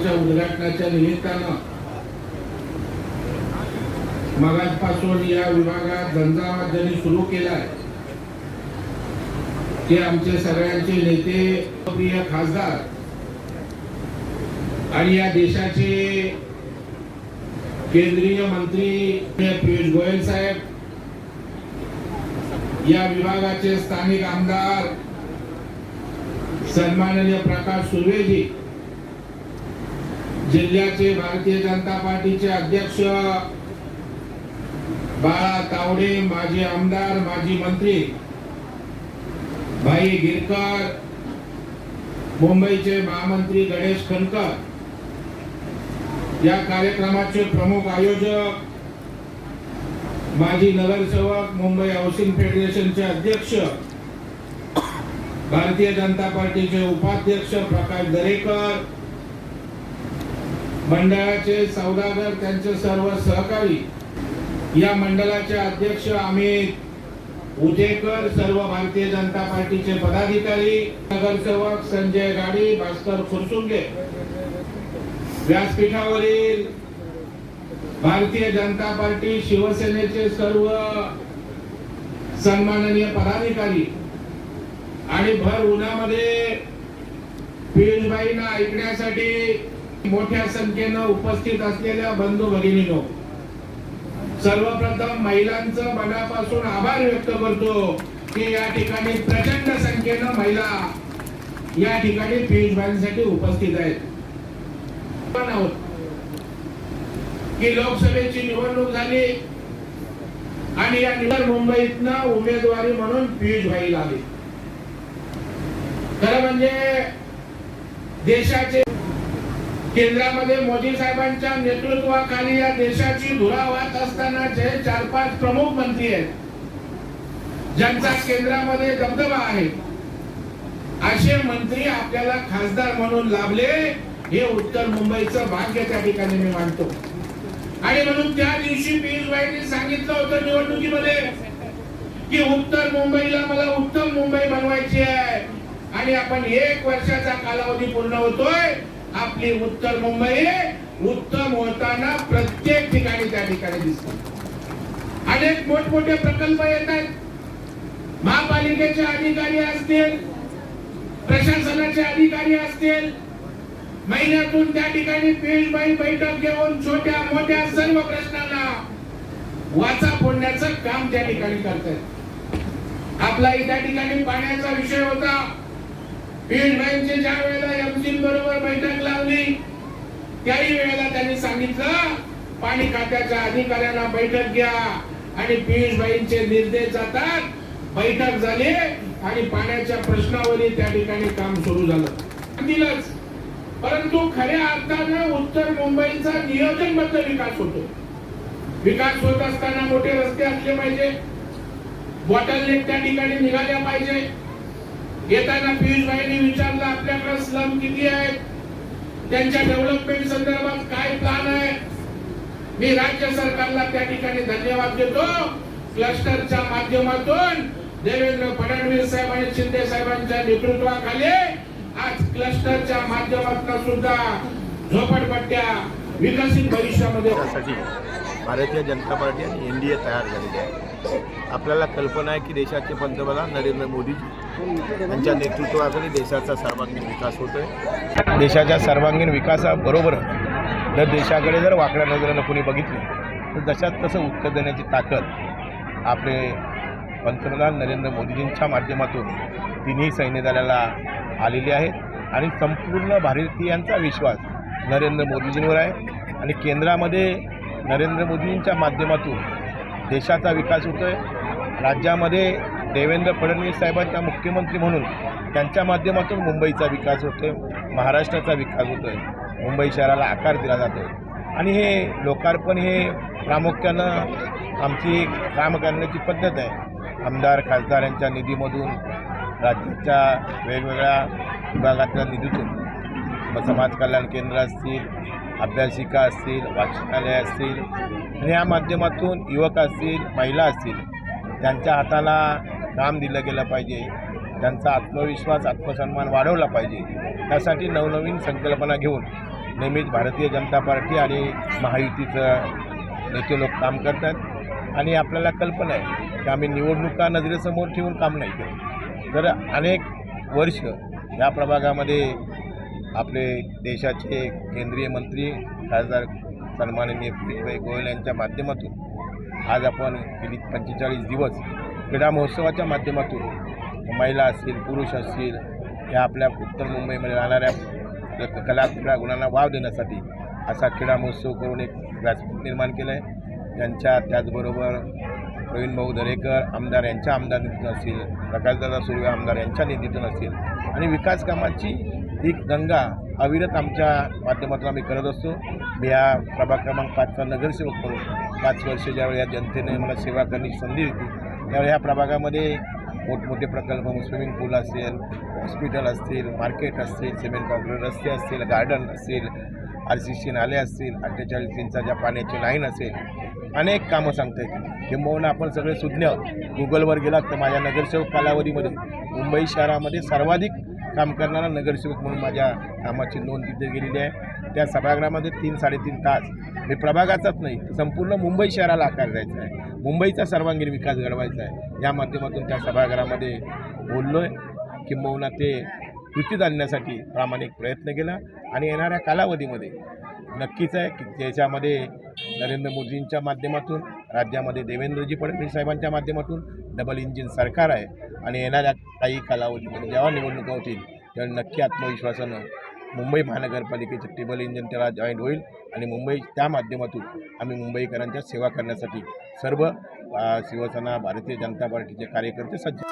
विभागाच्या उद्घाटनाच्या निमित्तानं मगाचपासून या विभागात झंझावात ज्यांनी सुरू केलाय ते आमचे सगळ्यांचे नेते, प्रिय खासदार आणि या देशाचे केंद्रीय मंत्री पियुष गोयल साहेब, या विभागाचे स्थानिक आमदार सन्माननीय प्रकाश सुर्वेजी, जिल्ह्याचे भारतीय जनता पार्टीचे अध्यक्ष बाळा तावडे, माजी आमदार, माजी मंत्री भाई गिरकर, मुंबईचे महामंत्री गणेश खनकर, या कार्यक्रमाचे प्रमुख आयोजक माजी नगरसेवक, मुंबई हाऊसिंग फेडरेशनचे अध्यक्ष, भारतीय जनता पार्टीचे उपाध्यक्ष प्रकाश दरेकर, मंडळाचे सौदागर, त्यांचे सर्व सहकारी, या मंडळाचे अध्यक्ष अमित उजेकर, सर्व भारतीय जनता पार्टीचे पदाधिकारी, नगरसेवक संजय गाडी, भास्कर फुरसुंगे, व्यासपीठावरील भारतीय जनता पार्टी शिवसेनेचे सर्व सन्माननीय पदाधिकारी आणि भर उन्हामध्ये पियुषबाईंना ऐकण्यासाठी मोठ्या संख्येनं उपस्थित असलेल्या बंधू भगिनींनो, सर्वप्रथम महिलांचं मनापासून आभार व्यक्त करतो की या ठिकाणी प्रचंड संख्येनं महिला या ठिकाणी पियुषबाईंसाठी उपस्थित आहेत. की लोकसभेची निवडणूक झाली आणि या मुंबईतनं उमेदवारी म्हणून पियुषबाई आली. खरं म्हणजे देशाचे केंद्रामध्ये मोदी साहेबांच्या नेतृत्वाखाली या देशाची धुरा वाहत असताना जे 4-5 प्रमुख मंत्री आहेत, ज्यांचा केंद्रामध्ये दबदबा आहे, असे मंत्री आपल्याला खासदार म्हणून लाभले, हे उत्तर मुंबईचं भाग्य त्या ठिकाणी मी मानतो. आणि म्हणून त्या दिवशी पियुषबाईंनी सांगितलं होतं निवडणुकीमध्ये की उत्तर मुंबईला मला उत्तम मुंबई बनवायची आहे आणि आपण 1 वर्षाचा कालावधी पूर्ण होतोय. आपली उत्तर मुंबई उत्तम होताना प्रत्येक ठिकाणी त्या ठिकाणी दिसते. अनेक मोठमोठे प्रकल्प येत आहेत. महापालिकेचे अधिकारी असतील, प्रशासनाचे अधिकारी असतील, महिन्यातून त्या ठिकाणी पियुषबाई बैठक घेऊन छोट्या मोठ्या सर्व प्रश्नांना वाचा फोडण्याचं काम त्या ठिकाणी करतात. आपला त्या ठिकाणी पाण्याचा विषय होता. पियुषबाईंचे ज्या वेळेला एमसी बरोबर बैठक लावली त्याही वेळेला त्यांनी सांगितलं पाणी खात्याच्या अधिकाऱ्यांना बैठक घ्या आणि पियुषबाईंचे निर्देश जातात. बैठक झाली आणि पाण्याच्या प्रश्नावरही त्या ठिकाणी काम सुरू झालं. दिलंच, परंतु खऱ्या अर्थानं उत्तर मुंबईचा नियोजनबद्ध विकास होतो. विकास होत असताना मोठे रस्ते असले पाहिजे, बॉटलनेक त्या ठिकाणी निघाल्या पाहिजे. येताना पियुषबाईंनी विचारलं आपल्याकडे स्लम किती आहेत, त्यांच्या डेव्हलपमेंट संदर्भात काय प्लॅन आहे. मी राज्य सरकारला त्या ठिकाणी धन्यवाद देतो. क्लस्टरच्या माध्यमातून देवेंद्र फडणवीस साहेब आणि शिंदे साहेबांच्या नेतृत्वाखाली आज क्लस्टरच्या माध्यमातून सुद्धा झोपडपट्ट्या विकसित भविष्यामध्ये भारतीय जनता पार्टी आणि एनडीए तयार झालेली आहे. आपल्याला कल्पना आहे की देशाचे पंतप्रधान नरेंद्र मोदीजी यांच्या नेतृत्वाखाली देशाचा सर्वांगीण विकास होतोय. देशाच्या सर्वांगीण विकासाबरोबर जर देशाकडे जर वाकड्या नजरेनं कोणी बघितले तर जशात तसं उत्तर देण्याची ताकद आपले पंतप्रधान नरेंद्र मोदीजींच्या माध्यमातून तिन्ही सैन्य दलाला आलेली आहे. आणि संपूर्ण भारतीयांचा विश्वास नरेंद्र मोदीजींवर आहे आणि केंद्रामध्ये नरेंद्र मोदींच्या माध्यमातून देशाचा विकास होतोय. राज्यामध्ये देवेंद्र फडणवीस साहेबांच्या मुख्यमंत्री म्हणून त्यांच्या माध्यमातून मुंबईचा विकास होतोय, महाराष्ट्राचा विकास होतोय, मुंबई शहराला आकार दिला जातोय. आणि हे लोकार्पण हे प्रामुख्यानं आमची काम करण्याची पद्धत आहे. आमदार खासदार यांच्या निधीमधून, राज्याच्या वेगवेगळ्या विभागातल्या निधीतून, समाज कल्याण केंद्र असतील, अभ्यासिका असतील, वाचनालय असतील आणि या माध्यमातून युवक असतील, महिला असतील, त्यांच्या हाताला काम दिलं गेलं पाहिजे. त्यांचा आत्मविश्वास, आत्मसन्मान वाढवला पाहिजे. त्यासाठी नवनवीन संकल्पना घेऊन नेहमीच भारतीय जनता पार्टी आणि महायुतीचं नेते लोक काम करतात आणि आपल्याला कल्पना आहे की आम्ही निवडणुका नजरेसमोर ठेवून काम नाही केलं. तर अनेक वर्ष या प्रभागामध्ये आपले देशाचे केंद्रीय मंत्री खासदार सन्माननीय पियुषभाई गोयल यांच्या माध्यमातून आज आपण गेली 45 दिवस क्रीडा महोत्सवाच्या माध्यमातून महिला असतील पुरुष असतील या आपल्या उत्तर मुंबईमध्ये राहणाऱ्या कला क्रीडा गुणांना वाव देण्यासाठी असा क्रीडा महोत्सव करून एक व्यासपीठ निर्माण केलं आहे. त्यांच्या त्याचबरोबर प्रवीण भाऊ दरेकर आमदार यांच्या आमदार निधीतून असतील, प्रकाशदादा सुर्वे आमदार यांच्या निधीतून असतील आणि विकास कामाची ही गंगा अविरत आमच्या माध्यमातून आम्ही करत असतो. मी या प्रभाग क्रमांक 5चा नगरसेवक म्हणून 5 वर्ष ज्यावेळी या जनतेने मला सेवा करण्याची संधी होती त्यावेळी ह्या प्रभागामध्ये मोठमोठे प्रकल्प स्विमिंग पूल असेल, हॉस्पिटल असतील, मार्केट असतील, सिमेंट कॉन्क्रीट रस्ते असतील, गार्डन असतील, RCC नाले असतील, 48 इंचाच्या पाण्याची लाईन असेल, अनेक कामं सांगता येतील. किंबहुना आपण सगळे सुज्ञ गुगलवर गेलात तर माझ्या नगरसेवक कालावधीमध्ये मुंबई शहरामध्ये सर्वाधिक काम करणारा नगरसेवक म्हणून माझ्या कामाची नोंद तिथे गेलेली आहे. त्या सभागृहामध्ये 3-3.5 तास मी प्रभागाचाच नाही संपूर्ण मुंबई शहराला आकार द्यायचा आहे, मुंबईचा सर्वांगीण विकास घडवायचा आहे. या माध्यमातून त्या सभागृहामध्ये बोललो आहे. किंबहुना ते कृतीत आणण्यासाठी प्रामाणिक प्रयत्न केला आणि येणाऱ्या कालावधीमध्ये नक्कीच आहे की त्याच्यामध्ये नरेंद्र मोदींच्या माध्यमातून राज्यामध्ये देवेंद्रजी फडणवीस साहेबांच्या माध्यमातून डबल इंजिन सरकार आहे आणि येणाऱ्या काही कालावधीमध्ये जेव्हा निवडणुका होतील तेव्हा नक्की आत्मविश्वासानं मुंबई महानगरपालिकेचं टेबल इंजिन त्याला जॉईंट होईल आणि मुंबई त्या माध्यमातून आम्ही मुंबईकरांच्या सेवा करण्यासाठी सर्व शिवसेना भारतीय जनता पार्टीचे कार्यकर्ते सज्ज.